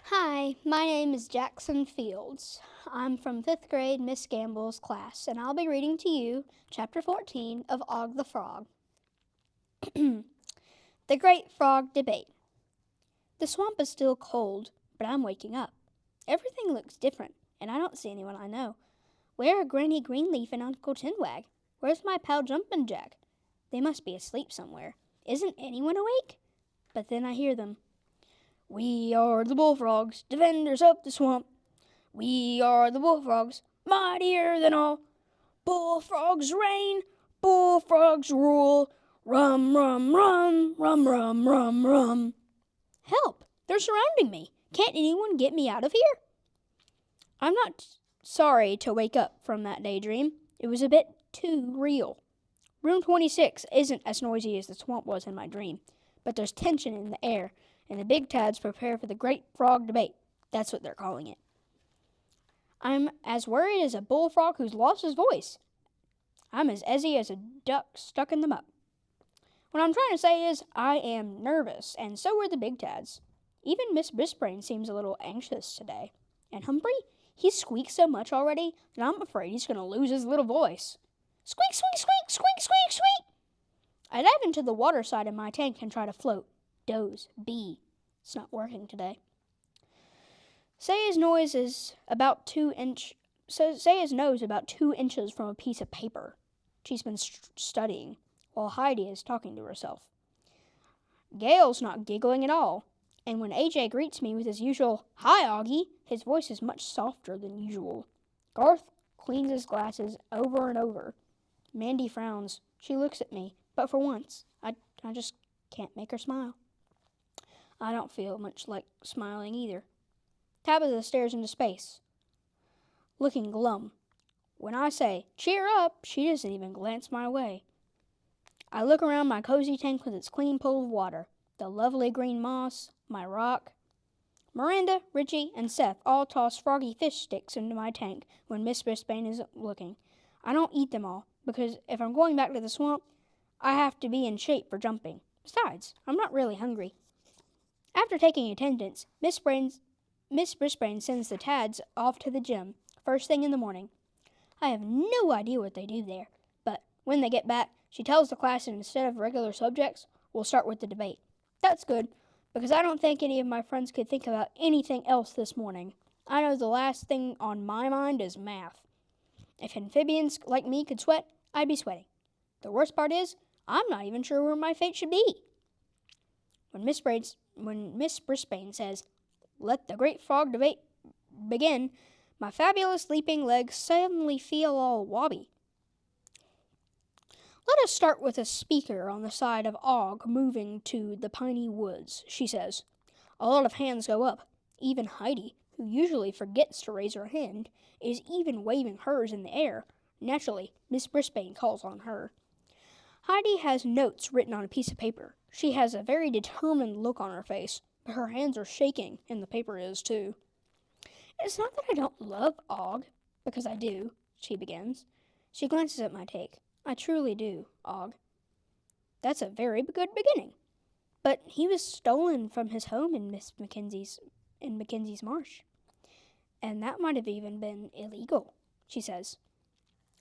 Hi, my name is Jackson Fields. I'm from 5th grade Miss Gamble's class, and I'll be reading to you Chapter 14 of Og the Frog. The Great Frog Debate. The swamp is still cold, but I'm waking up. Everything looks different, and I don't see anyone I know. Where are Granny Greenleaf and Uncle Tinwag? Where's my pal Jumpin' Jack? They must be asleep somewhere. Isn't anyone awake? But then I hear them. We are the bullfrogs, defenders of the swamp. We are the bullfrogs, mightier than all. Bullfrogs reign, bullfrogs rule. Rum, rum, rum, rum, rum, rum, rum. Help! They're surrounding me. Can't anyone get me out of here? I'm not sorry to wake up from that daydream. It was a bit too real. Room 26 isn't as noisy as the swamp was in my dream, but there's tension in the air, and the big tads prepare for the Great Frog Debate. That's what they're calling it. I'm as worried as a bullfrog who's lost his voice. I'm as ezzy as a duck stuck in the muck. What I'm trying to say is I am nervous, and so are the big tads. Even Miss Brisbane seems a little anxious today. And Humphrey, he squeaks so much already that I'm afraid he's going to lose his little voice. Squeak, squeak, squeak, squeak, squeak, squeak. I dive into the water side of my tank and try to float. Doze, bee. It's not working today. Say his nose is about 2 inches from a piece of paper. She's been studying, while Heidi is talking to herself. Gail's not giggling at all, and when AJ greets me with his usual, "Hi, Augie," his voice is much softer than usual. Garth cleans his glasses over and over. Mandy frowns. She looks at me, but for once, I just can't make her smile. I don't feel much like smiling either. Tabitha stares into space, looking glum. When I say, "Cheer up," she doesn't even glance my way. I look around my cozy tank with its clean pool of water, the lovely green moss, my rock. Miranda, Richie, and Seth all toss froggy fish sticks into my tank when Miss Brisbane isn't looking. I don't eat them all, because if I'm going back to the swamp, I have to be in shape for jumping. Besides, I'm not really hungry. After taking attendance, Miss Brisbane sends the Tads off to the gym first thing in the morning. I have no idea what they do there, but when they get back, she tells the class that instead of regular subjects, we'll start with the debate. That's good, because I don't think any of my friends could think about anything else this morning. I know the last thing on my mind is math. If amphibians like me could sweat, I'd be sweating. The worst part is, I'm not even sure where my fate should be. When Miss Brisbane says, "Let the Great Frog Debate begin," my fabulous leaping legs suddenly feel all wobbly. Let us start with a speaker on the side of Og moving to the piney woods, she says. A lot of hands go up. Even Heidi, who usually forgets to raise her hand, is even waving hers in the air. Naturally, Miss Brisbane calls on her. Heidi has notes written on a piece of paper. She has a very determined look on her face, but her hands are shaking, and the paper is too. It's not that I don't love Og, because I do, she begins. She glances at my take. I truly do, Og. That's a very good beginning. But he was stolen from his home in Mackenzie's Marsh. And that might have even been illegal, she says.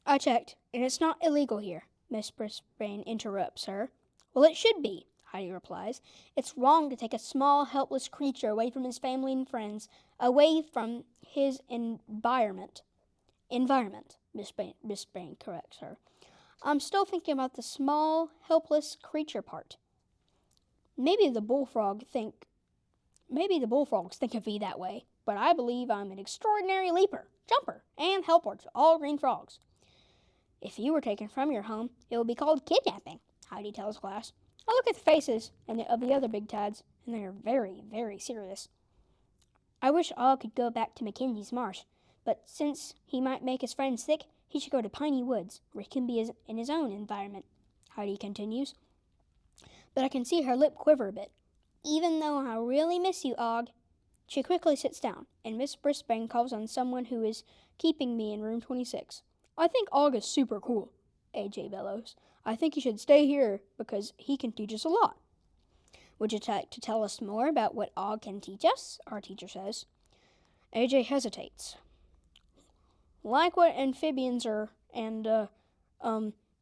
I checked, and it's not illegal here, Miss Brisbane interrupts her. Well, it should be, Heidi replies. It's wrong to take a small, helpless creature away from his family and friends, away from his environment. Miss Brisbane corrects her. I'm still thinking about the small, helpless creature part. Maybe the bullfrogs think of me that way, but I believe I'm an extraordinary leaper, jumper, and helper to all green frogs. If you were taken from your home, it would be called kidnapping, Heidi tells class. I look at the faces of the other big tads, and they are very, very serious. I wish Og could go back to Mackenzie's Marsh, but since he might make his friends sick, he should go to Piney Woods, where he can be in his own environment, Heidi continues. But I can see her lip quiver a bit. Even though I really miss you, Og. She quickly sits down, and Miss Brisbane calls on someone who is keeping me in room 26. I think Og is super cool. AJ bellows. I think you should stay here because he can teach us a lot. Would you like to tell us more about what Og can teach us? Our teacher says. AJ hesitates. Like what amphibians are and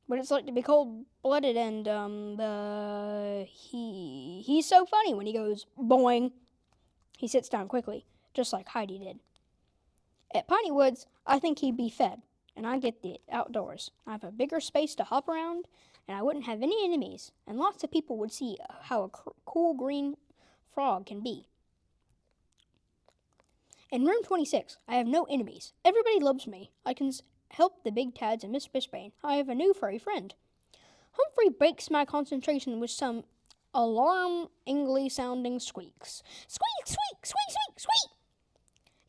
what it's like to be cold-blooded and he's so funny when he goes boing. He sits down quickly, just like Heidi did. At Piney Woods, I think he'd be fed, and I get the outdoors. I have a bigger space to hop around, and I wouldn't have any enemies, and lots of people would see how a cool green frog can be. In room 26, I have no enemies. Everybody loves me. I can help the Big Tads and Miss Brisbane. I have a new furry friend. Humphrey breaks my concentration with some alarmingly sounding squeaks. Squeak, squeak, squeak, squeak, squeak!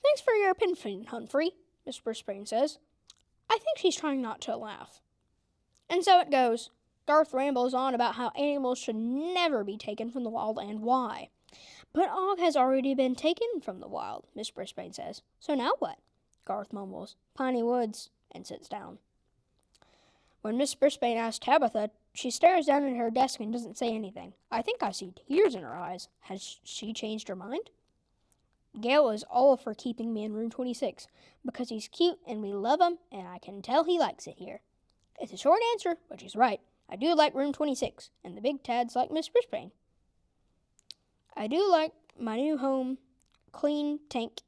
Thanks for your opinion, Humphrey, Miss Brisbane says. I think she's trying not to laugh. And so it goes. Garth rambles on about how animals should never be taken from the wild and why. But Og has already been taken from the wild, Miss Brisbane says. So now what? Garth mumbles. Piney Woods, and sits down. When Miss Brisbane asks Tabitha, she stares down at her desk and doesn't say anything. I think I see tears in her eyes. Has she changed her mind? Gale is all for keeping me in room 26 because he's cute and we love him and I can tell he likes it here. It's a short answer, but she's right. I do like room 26 and the Big Tads like Miss Brisbane. I do like my new home, clean tank,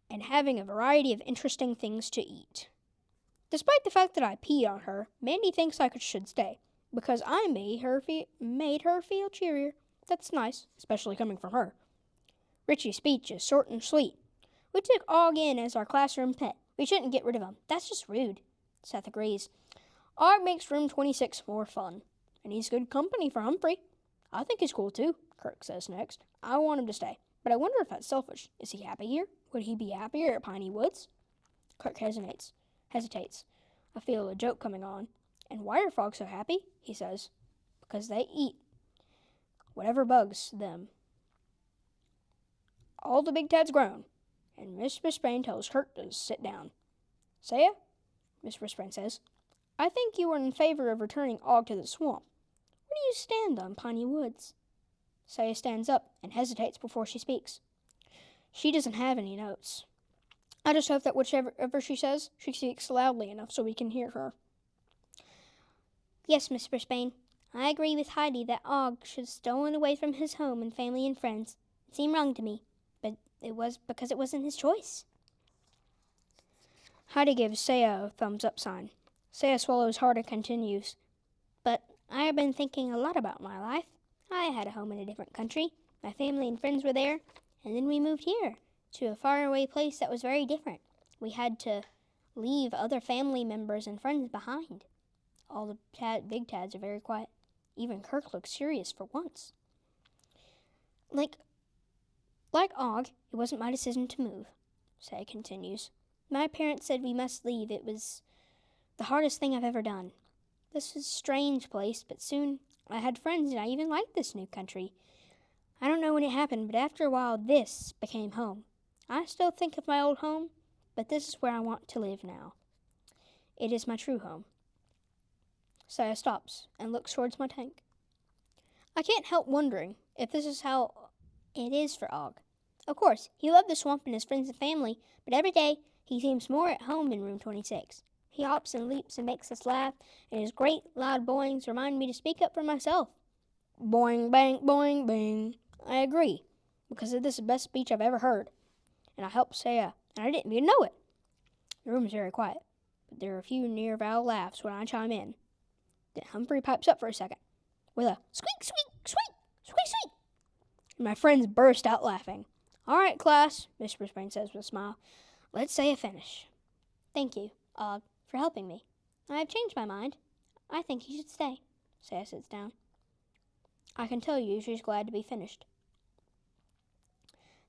and having a variety of interesting things to eat. Despite the fact that I peed on her, Mandy thinks I should stay because I made her feel cheerier. That's nice, especially coming from her. Richie's speech is short and sweet. We took Og in as our classroom pet. We shouldn't get rid of him. That's just rude. Seth agrees. Og makes room 26 more fun. And he's good company for Humphrey. I think he's cool too, Kirk says next. I want him to stay. But I wonder if that's selfish. Is he happy here? Would he be happier at Piney Woods? Kirk hesitates. I feel a joke coming on. And why are frogs so happy? He says. Because they eat whatever bugs them. All the Big Tads groan, and Miss Brisbane tells Kirk to sit down. Saya, Miss Brisbane says, I think you are in favor of returning Og to the swamp. Where do you stand on Piney Woods? Saya stands up and hesitates before she speaks. She doesn't have any notes. I just hope that whichever she says, she speaks loudly enough so we can hear her. Yes, Miss Brisbane, I agree with Heidi that Og should have stolen away from his home and family and friends. It seemed wrong to me. It was because it wasn't his choice. Heidi gives Saya a thumbs-up sign. Saya swallows hard and continues. But I have been thinking a lot about my life. I had a home in a different country. My family and friends were there. And then we moved here, to a faraway place that was very different. We had to leave other family members and friends behind. All the Big Tads are very quiet. Even Kirk looks serious for once. Like Og, it wasn't my decision to move, Say continues. My parents said we must leave. It was the hardest thing I've ever done. This is a strange place, but soon I had friends and I even liked this new country. I don't know when it happened, but after a while this became home. I still think of my old home, but this is where I want to live now. It is my true home. Saya stops and looks towards my tank. I can't help wondering if this is how it is for Og. Of course, he loved the swamp and his friends and family, but every day he seems more at home in room 26. He hops and leaps and makes us laugh, and his great loud boings remind me to speak up for myself. Boing, bang, boing, bang. I agree, because this is the best speech I've ever heard. And I helped Saya, and I didn't even know it. The room is very quiet, but there are a few near-vowel laughs when I chime in. Then Humphrey pipes up for a second, with a squeak, squeak, squeak, squeak, squeak. And my friends burst out laughing. All right, class, Miss Brisbane says with a smile. Let's say a finish. Thank you, Og, for helping me. I have changed my mind. I think you should stay. Saya sits down. I can tell you she's glad to be finished.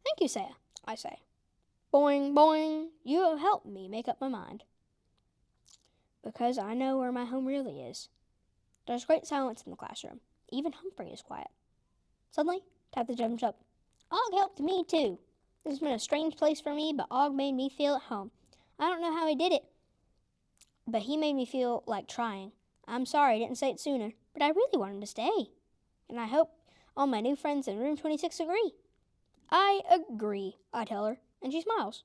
Thank you, Saya, I say. Boing, boing, you have helped me make up my mind. Because I know where my home really is. There's great silence in the classroom. Even Humphrey is quiet. Suddenly, Tabitha jumps up. Og helped me too. This has been a strange place for me, but Og made me feel at home. I don't know how he did it, but he made me feel like trying. I'm sorry I didn't say it sooner, but I really want him to stay. And I hope all my new friends in room 26 agree. I agree, I tell her, and she smiles.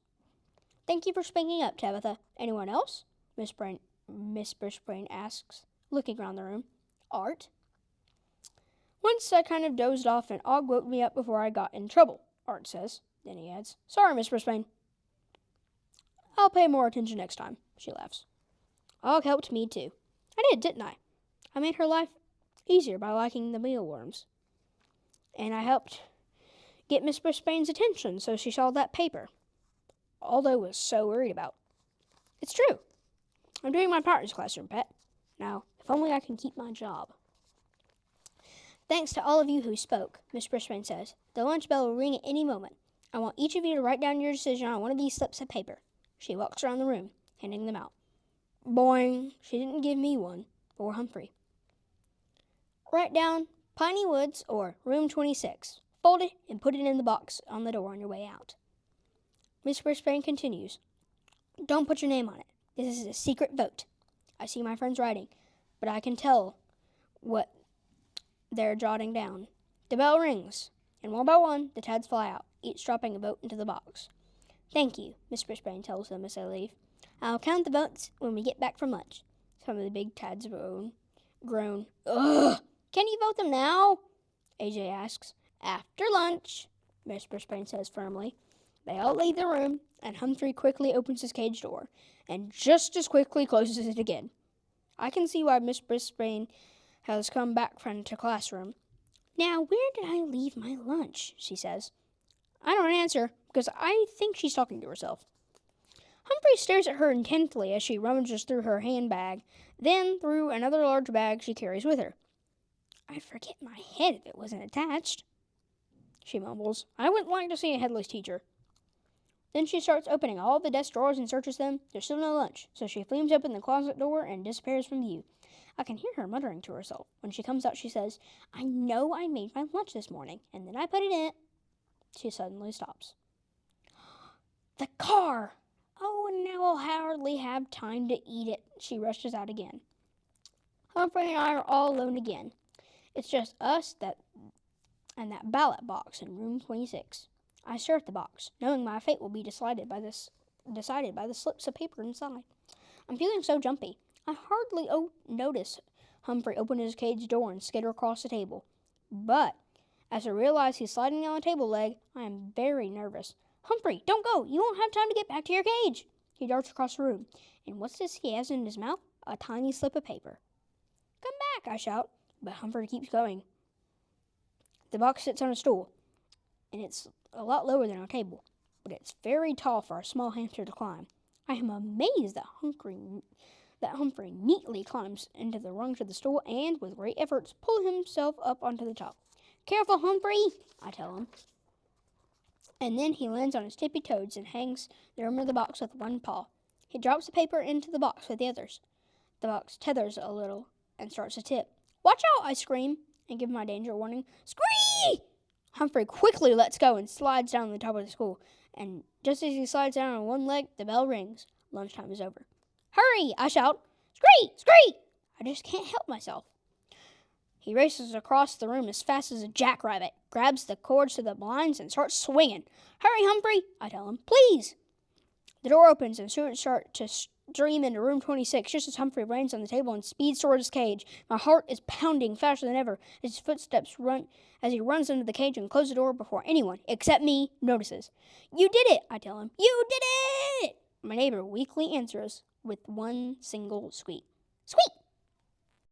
Thank you for speaking up, Tabitha. Anyone else? Miss Brisbane asks, looking around the room. Art? Once I kind of dozed off and Og woke me up before I got in trouble, Art says. Then he adds, Sorry, Miss Brisbane. I'll pay more attention next time, she laughs. Og helped me too. I did, didn't I? I made her life easier by liking the mealworms. And I helped get Miss Brisbane's attention so she saw that paper Aldo was so worried about. It's true. I'm doing my part in this classroom, Pet. Now, if only I can keep my job. Thanks to all of you who spoke, Miss Brisbane says. The lunch bell will ring at any moment. I want each of you to write down your decision on one of these slips of paper. She walks around the room, handing them out. Boing. She didn't give me one, or Humphrey. Write down Piney Woods or Room 26. Fold it and put it in the box on the door on your way out. Miss Brisbane continues. Don't put your name on it. This is a secret vote. I see my friends writing, but I can tell what they're jotting down. The bell rings, and one by one, the Tads fly out, each dropping a vote into the box. Thank you, Miss Brisbane tells them as they leave. I'll count the votes when we get back from lunch. Some of the big Tads groan. Ugh! Can you vote them now? AJ asks. After lunch, Miss Brisbane says firmly. They all leave the room, and Humphrey quickly opens his cage door, and just as quickly closes it again. I can see why Miss Brisbane has come back from the classroom. Now, where did I leave my lunch? She says. I don't answer, because I think she's talking to herself. Humphrey stares at her intently as she rummages through her handbag, then through another large bag she carries with her. I'd forget my head if it wasn't attached, she mumbles. I wouldn't like to see a headless teacher. Then she starts opening all the desk drawers and searches them. There's still no lunch, so she flings open the closet door and disappears from view. I can hear her muttering to herself. When she comes out, she says, I know I made my lunch this morning, and then I put it in. She suddenly stops. The car! Oh, and now I'll hardly have time to eat it. She rushes out again. Humphrey and I are all alone again. It's just us and that ballot box in room 26. I stare at the box, knowing my fate will be decided by the slips of paper inside. I'm feeling so jumpy. I hardly notice Humphrey open his cage door and skitter across the table. But as I realize he's sliding down the table leg, I am very nervous. Humphrey, don't go! You won't have time to get back to your cage! He darts across the room. And what's this he has in his mouth? A tiny slip of paper. Come back, I shout, but Humphrey keeps going. The box sits on a stool, and it's a lot lower than our table, but it's very tall for a small hamster to climb. I am amazed that Humphrey neatly climbs into the rungs of the stool and, with great efforts, pulls himself up onto the top. Careful, Humphrey, I tell him. And then he lands on his tippy toes and hangs the rim of the box with one paw. He drops the paper into the box with the others. The box tethers a little and starts to tip. Watch out, I scream and give my danger warning. Scree! Humphrey quickly lets go and slides down the top of the school. And just as he slides down on one leg, the bell rings. Lunchtime is over. Hurry, I shout. Scree! Scree! I just can't help myself. He races across the room as fast as a jackrabbit, grabs the cords to the blinds, and starts swinging. Hurry, Humphrey, I tell him. Please! The door opens and students start to stream into room 26 just as Humphrey lands on the table and speeds toward his cage. My heart is pounding faster than ever as his footsteps run as he runs into the cage and closes the door before anyone, except me, notices. You did it, I tell him. You did it! My neighbor weakly answers with one single squeak. Squeak!